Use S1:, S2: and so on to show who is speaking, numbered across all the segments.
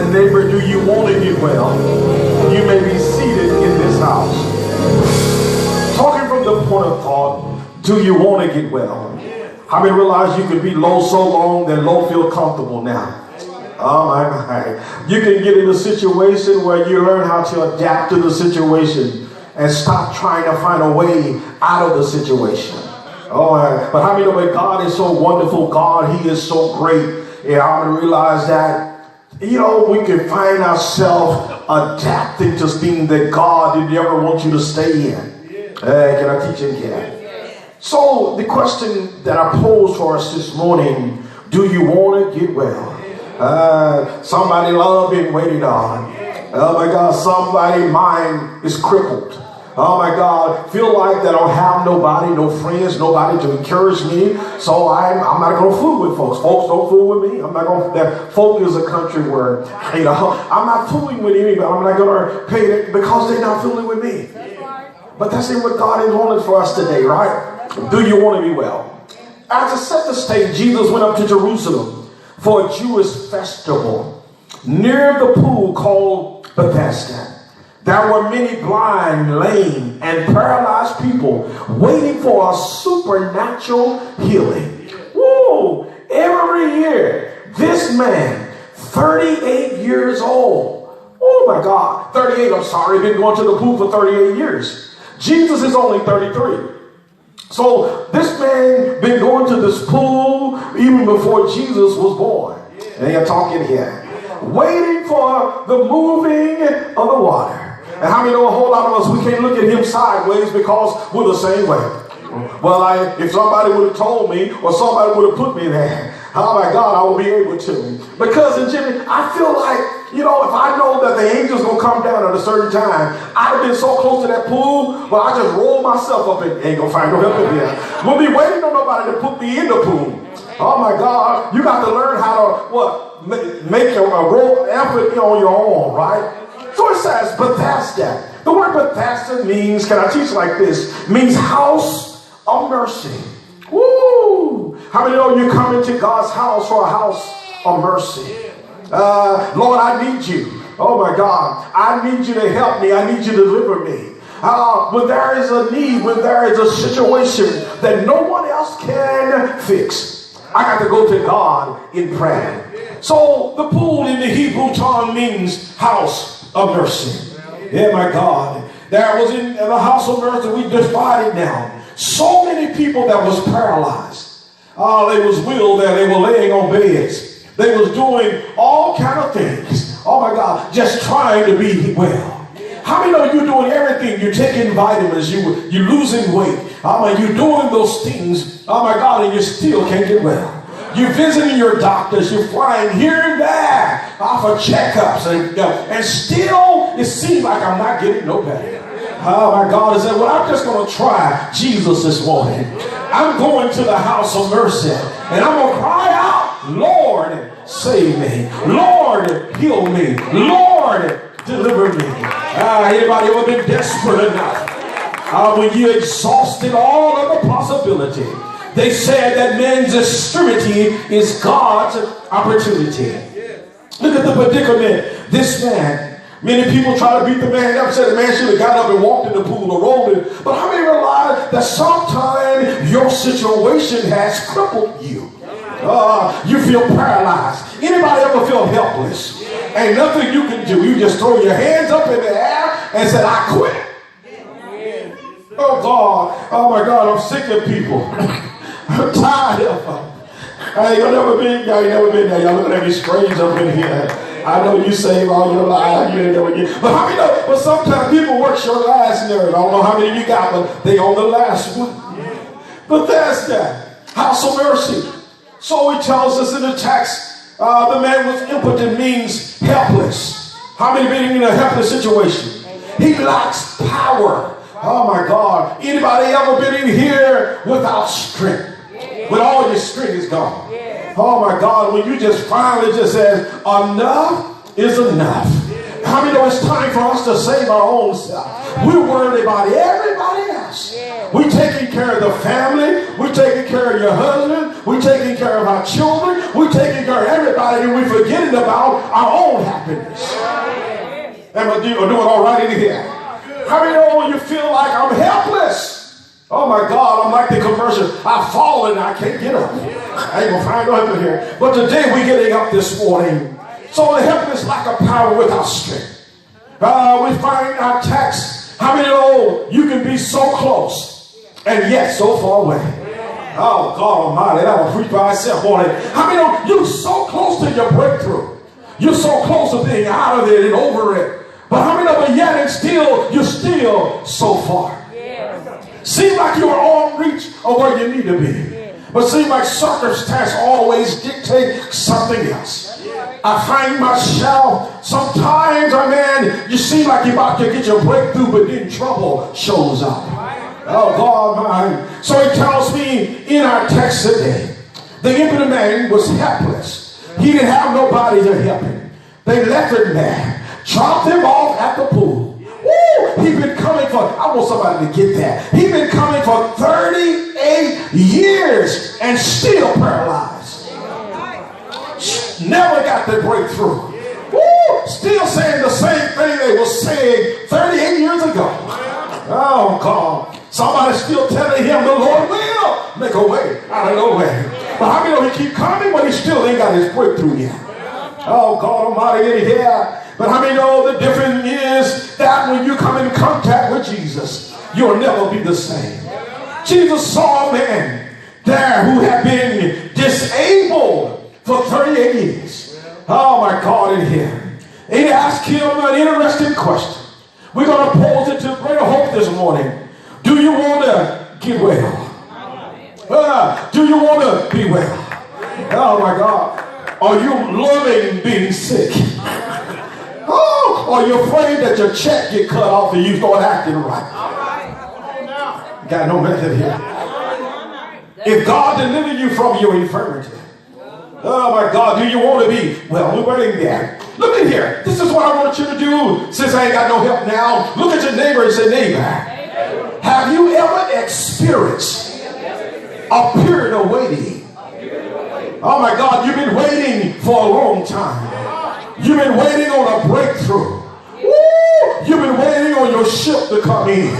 S1: said, neighbor, do you want to get well? You may be seated in this house. Talking from the point of thought, do you want to get well? How many realize you can be low so long that low feel comfortable now? Oh my. You can get in a situation where you learn how to adapt to the situation and stop trying to find a way out of the situation. Oh, but how many know that God is so wonderful? God, He is so great. And I'm going to realize that, you know, we can find ourselves adapting to things that God didn't ever want you to stay in. Can I teach again? So the question that I posed for us this morning, do you want to get well? Somebody love being waited on. Oh my God, somebody's mind is crippled. Oh my God, feel like that I don't have nobody, no friends, nobody to encourage me. So I'm not going to fool with folks. Folks don't fool with me. I'm not going to, that folk is a country word. You know, I'm not fooling with anybody. I'm not going to pay it because they're not fooling with me. But that's what God has wanted for us today, right? Do you want to be well? As to set the stage, Jesus went up to Jerusalem for a Jewish festival near the pool called Bethesda. There were many blind, lame, and paralyzed people waiting for a supernatural healing. Woo! Every year, this man, 38 years old. Oh my God, 38, I'm sorry, been going to the pool for 38 years. Jesus is only 33. So this man been going to this pool even before Jesus was born. And you're talking here. Waiting for the moving of the water. And how many know a whole lot of us, we can't look at him sideways because we're the same way. Well, if somebody would have told me or somebody would have put me there, oh my God, I would be able to. Because in Jimmy, I feel like, you know, if I know that the angel's going to come down at a certain time, I'd have been so close to that pool, but I just roll myself up and ain't going to find no help in here. We'll be waiting on nobody to put me in the pool. Oh my God, you got to learn how to, make a roll effort on your own, right? So it says Bethesda. The word Bethesda means, can I teach like this, means house of mercy. Woo! How many know you come into God's house for a house of mercy? Lord, I need you. Oh my God, I need you to help me. I need you to deliver me. When there is a need, when there is a situation that no one else can fix, I got to go to God in prayer. So the pool in the Hebrew tongue means house of mercy. Yeah, my God. There was in the house of mercy, we divided now. So many people that was paralyzed. They was willed there. They were laying on beds. They was doing all kind of things. Oh my God, just trying to be well. How many know you're doing everything? You're taking vitamins. You're losing weight. You're doing those things. Oh my God, and you still can't get well. You're visiting your doctors. You're flying here and there for checkups. And still, it seems like I'm not getting no better. Oh my God, I said, well, I'm just going to try Jesus this morning. I'm going to the house of mercy. And I'm going to cry out, Lord, save me. Lord, heal me. Lord, deliver me. Anybody ever been desperate enough? When you exhausted all of the possibility. They said that man's extremity is God's opportunity. Look at the predicament. This man, many people try to beat the man up, said the man should have got up and walked in the pool or rolled in. But how many realize that sometimes your situation has crippled you? You feel paralyzed. Anybody ever feel helpless? Ain't nothing you can do. You just throw your hands up in the air and said, I quit. Oh God, oh my God, I'm sick of people. I'm tired of them. Y'all never been there. Y'all looking at me strange up in here. I know you save all your life. You ain't never get. But how many know? But sometimes people work your last nerve. I don't know how many you got, but they on the last one. But that's that. House of mercy. So it tells us in the text, the man was impotent means helpless. How many been in a helpless situation? He lacks power. Oh my God. Anybody ever been in here without strength? When all your strength is gone. Oh my God, when you just finally just said, enough is enough. How many know it's time for us to save our own self? We're worried about everybody else. We're taking care of the family. We're taking care of your husband. We're taking care of our children. We're taking care of everybody everybody and we're forgetting about our own happiness. Am I doing all right in here? How many know when you feel like I'm helpless? Oh my God, I'm like the commercial. I've fallen, I can't get up. I ain't gonna find no help in here. But today we're getting up this morning. So the helpless lack of power without strength. We find our text. How many know you can be so close and yet so far away? Oh God Almighty, that will preach by itself on it. How many know you're so close to your breakthrough? You're so close to being out of it and over it. But how many know, but yet and still, you're still so far. Seem like you're on reach of where you need to be. But seem like circumstance always dictate something else. I find myself sometimes, you seem like you're about to get your breakthrough, but then trouble shows up. Oh God, mine. So he tells me in our text today, the impotent man was helpless. He didn't have nobody to help him. They left him there. Dropped him off at the pool. Woo! He's been coming for, I want somebody to get that. He's been coming for 38 years and still paralyzed. Never got the breakthrough. Woo! Still saying the same thing they were saying 38 years ago. Oh God. Somebody's still telling him the Lord will make a way out of no way. But how many know he keep coming, but he still ain't got his breakthrough yet? Oh God Almighty in here. But how many know the difference is that when you come in contact with Jesus, you'll never be the same. Jesus saw a man there who had been disabled for 38 years. Oh my God in here. And he asked him an interesting question. We're going to pose it to greater hope this morning. Do you want to get well? Do you want to be well? Oh my God. Are you loving being sick? Oh, are you afraid that your check get cut off and you start acting right? Got no method here. If God delivered you from your infirmity, oh my God, do you want to be? Well, we're waiting there. Look at here. This is what I want you to do. Since I ain't got no help now, look at your neighbor and say, neighbor, have you ever experienced a period of waiting? Oh my God, you've been waiting for a long time. You've been waiting on a breakthrough. Woo! You've been waiting on your ship to come in.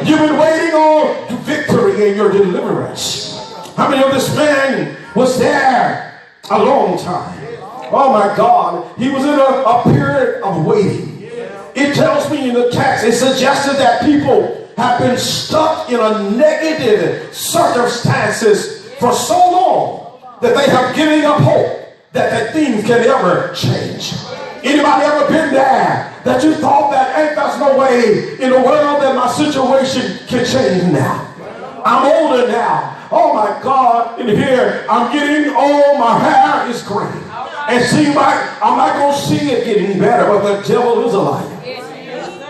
S1: You've been waiting on victory and your deliverance. How many of this man was there a long time? Oh my God, he was in a period of waiting. It tells me in the text, it suggested that people have been stuck in a negative circumstances for so long that they have given up hope that things can ever change. Anybody ever been there that you thought that ain't there's no way in the world that my situation can change now? I'm older now. Oh my God, in here I'm getting old, my hair is gray. And seems like I'm not going to see it getting better, but the devil is a liar.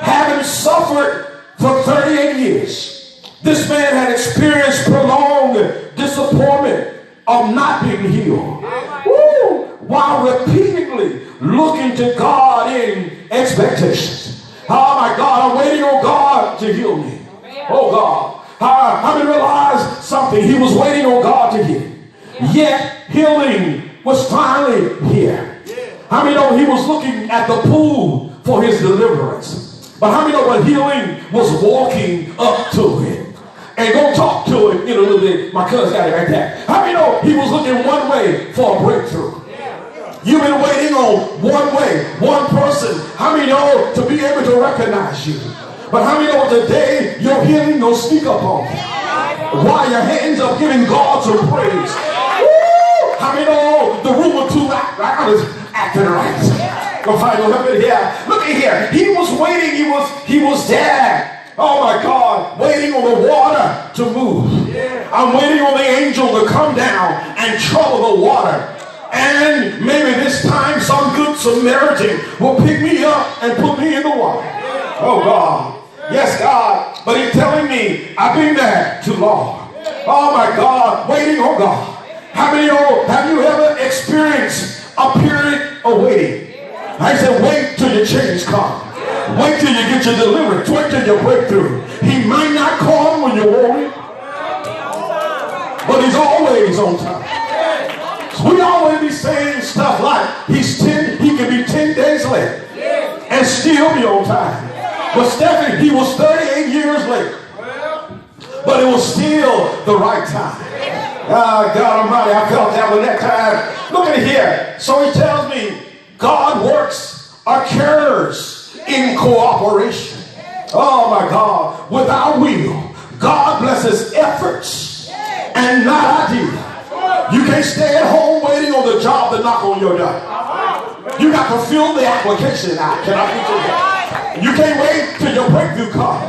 S1: Having suffered for 38 years, this man had experienced prolonged disappointment of not being healed. Woo! While repeatedly looking to God in expectations. Oh my God, I'm waiting on God to heal me. Oh God. How many realize something? He was waiting on God to heal. Yet healing was finally here. How many know he was looking at the pool for his deliverance? But how many know when healing was walking up to him? And go talk to him in a little bit. My cousin got it right there. How many know he was looking one way for a breakthrough? You've been waiting on one way, one person. How many know to be able to recognize you? But how many know today your healing don't sneak up on you? While your hands are giving God some praise. Woo! How many know the room or two I was acting right? Go find no help in here. Look at here. He was waiting. He was there. Oh my God, waiting on the water to move. I'm waiting on the angel to come down and trouble the water. And maybe this time some good Samaritan will pick me up and put me in the water. Oh God. Yes, God. But he's telling me I've been there too long. Oh my God, waiting on God. How many of you have you ever experienced a period of waiting? I said wait till your change comes. Wait till you get your deliverance. Wait till your breakthrough. He might not come when you want it, but he's always on time. So we always be saying stuff like, He can be 10 days late and still be on time. But Stephanie, he was 38 years late. But it was still the right time. God Almighty, I felt that one that time. Look at it here. So he tells me, God works or cares in cooperation. Oh my God. With our will, God blesses efforts and not ideas. You can't stay at home waiting on the job to knock on your door. You got to fill the application out. Can I get you that? You can't wait till your breakthrough comes.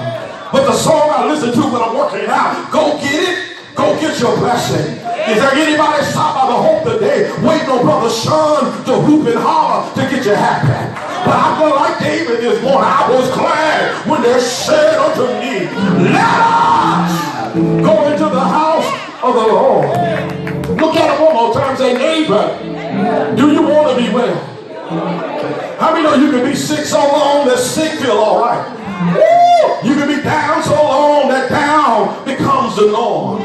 S1: But the song I listen to when I'm working out, go get it. Go get your blessing. Is there anybody stopped by the hope today waiting on Brother Sean to hoop and holler to get you happy? But I feel like David this morning. I was glad when they said unto me, let us go into the house of the Lord. Look at it one more time. Say, neighbor, do you want to be well? How many know you can be sick so long that sick feel all right? Woo! You can be down so long that down becomes the norm.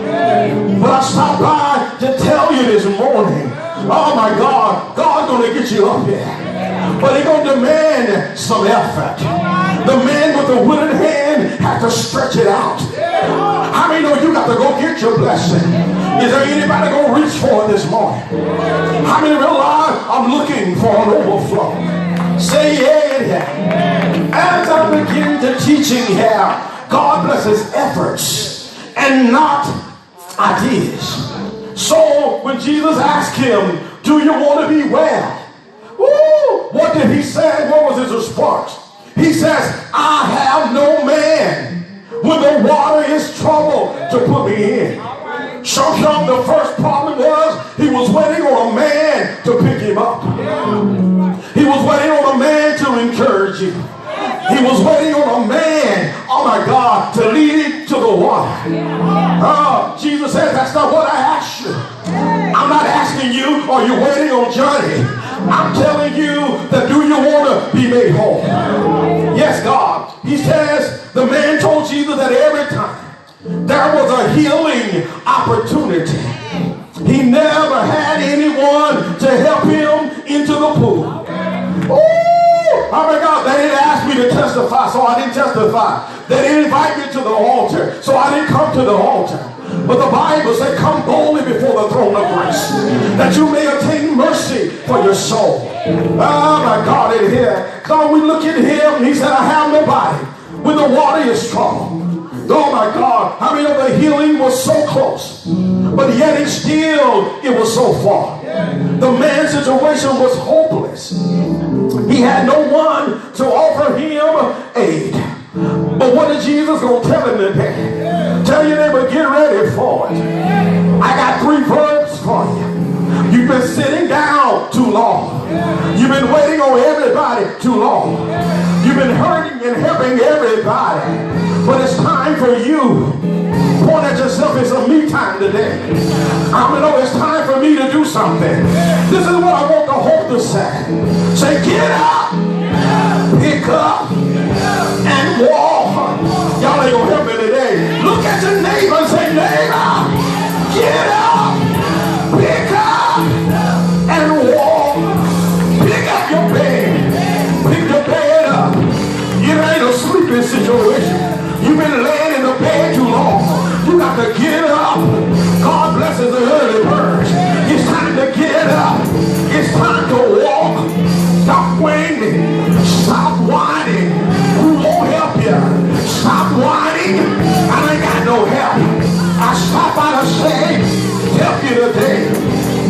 S1: But I stopped by to tell you this morning, oh my God, God's going to get you up here. But he's going to demand some effort. The man with the withered hand had to stretch it out. How many know you got to go get your blessing? Is there anybody going to reach for it this morning? How many realize I'm looking for an overflow? Say yeah. As I begin to teaching here, God blesses efforts and not ideas. So when Jesus asked him, do you want to be well? Woo! What did he say? What was his response? He says, I have no man when the water is trouble to put me in. Sometimes the first problem was he was waiting on a man to pick him up. He was waiting on a man to encourage him. He was waiting on a man, oh my God, to lead him to the water. Jesus said, that's not what I asked you. I'm not asking you, are you waiting on Johnny? I'm telling you that do you want to be made whole? Yes, God. He says, the man told Jesus that every time there was a healing opportunity, he never had anyone to help him into the pool. Oh my God, they didn't ask me to testify, so I didn't testify. They didn't invite me to the altar, so I didn't come to the altar. But the Bible said, come boldly before the throne of grace, that you may attain mercy for your soul. Oh my God, in here. So we look at him, he said, I have nobody when the water is troubled. Oh my God, how many of the healing was so close, but yet it still, it was so far. The man's situation was hopeless. He had no one to offer him aid. But what is Jesus going to tell him today? Tell your neighbor, get ready for it. I got 3 verbs for you. You've been sitting down too long. You've been waiting on everybody too long. You've been hurting and helping everybody. But it's time for you. Point at yourself, it's a me time today. I'm going to know it's time for me to do something. This is what I want the hope to say. Say, get up, pick up, and walk. Y'all ain't going to help me today. Look at your neighbor and say, neighbor, get up, pick up, and walk. Pick up your bed. Pick your bed up. It ain't a sleeping situation. You've been laying in the bed too long. You got to get up. God blesses the early birds. It's time to get up. It's time to walk. Stop whining. Stop whining. Who won't help you? Stop whining. I ain't got no help. I stop by to say, help you today.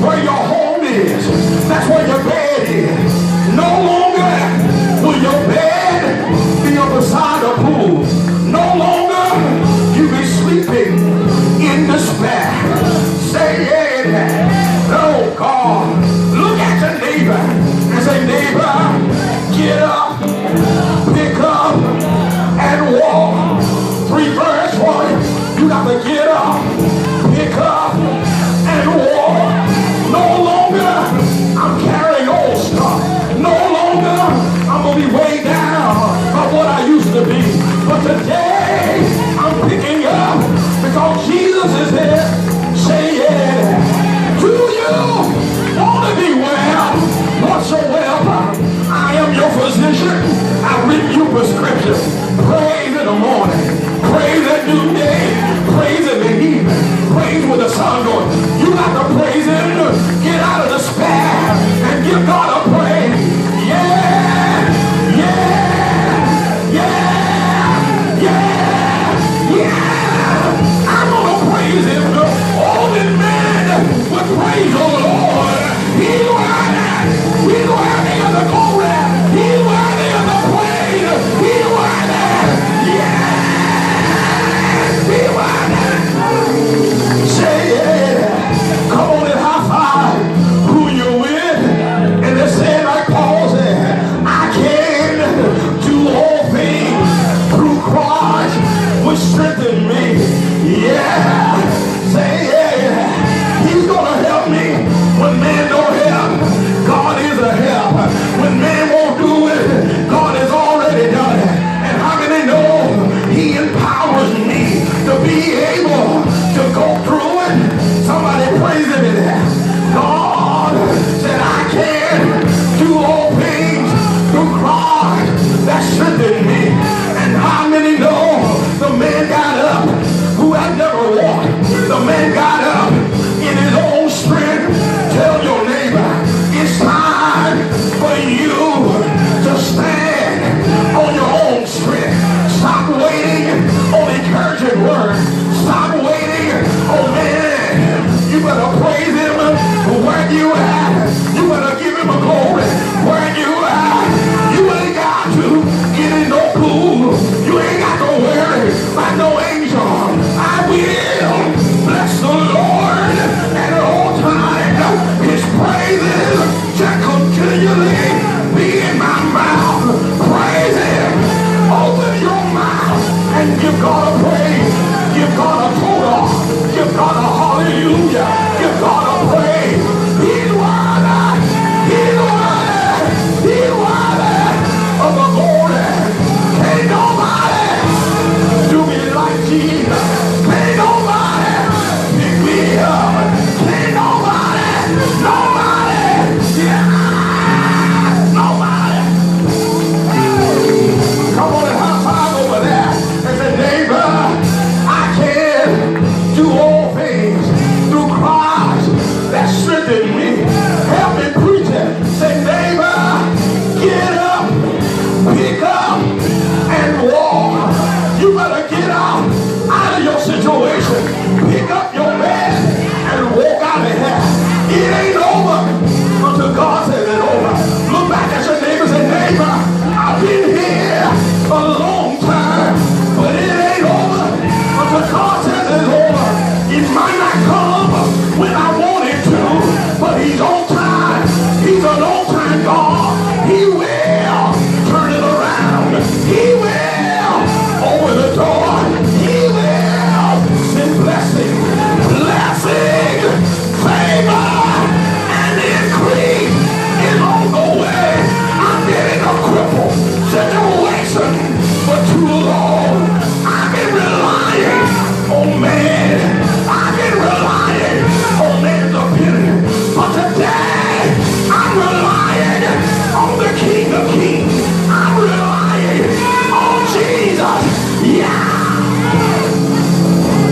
S1: Where your home is, that's where your bed is.